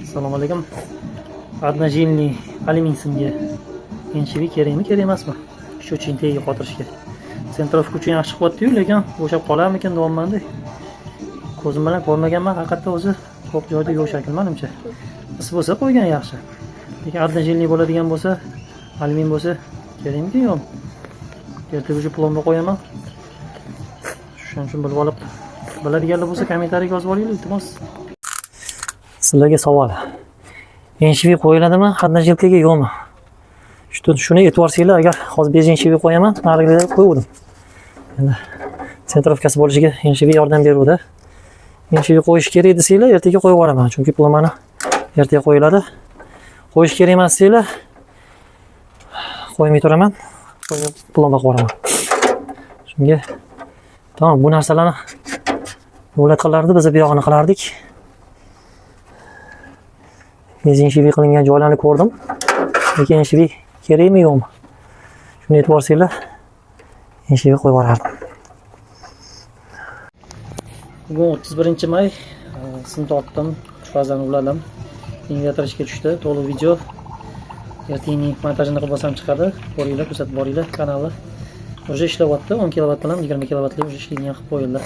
Assalomu alaykum. Одножильный alyumin simga NCV kerakmi, kerak emasmi? Sho'chini tagiga qotirishga. Sentrovka uchun yaxshi qilyapti-yu, lekin bo'shab qolarmikin deyapman-da. Ko'zim bilan ko'rmaganman, haqiqatda o'zi ko'p joyda yo'q shakl menimcha. Is bo'lsa qo'ygan yaxshi. Lekin одножильный bo'ladigan bo'lsa, alyumin bo'lsa kerakmi yo'q? Ertaga shu plomba qo'yaman. Shuning uchun bilib olib, biladiganlar bo'lsa kommentariyga yozib olinglar, iltimos. Sizlarga savol. NCV qo'yiladimi, одножильныйga yo'qmi? Shuni e'tiborsizlar, agar hozir bez NCV qo'yaman, nariga qo'ydim. Endi sentrovkasi bo'lishiga NCV yordam beruvdi. NCV qo'yish kerak desanglar, ertaga qo'yib yuboraman, chunki plombani ertaga qo'yiladi. Qo'yish kerak emas desanglar, qo'ymay turaman. Plomba qo'yaman. Shunga tamam, bu narsalarni davlat qilardi, biz bu yog'ini qilardik. Bez NCV qilingan joylarni ko'rdim. Lekin NCV kerakmi yo'qmi? Shuni e'tiborsizlar, NCV qo'yib yuborardim. Bugun 31-may, sim tortdim, fazani uladim. Invertor ishga tushdi, to'liq video. Ertaning montajini qilib bo'lsam chiqadi. Ko'ringlar, kuzatib boringlar kanalni. Уже ishlayapti, 10 kW bilan 20 kW ishlaydigan qilib qo'yildi.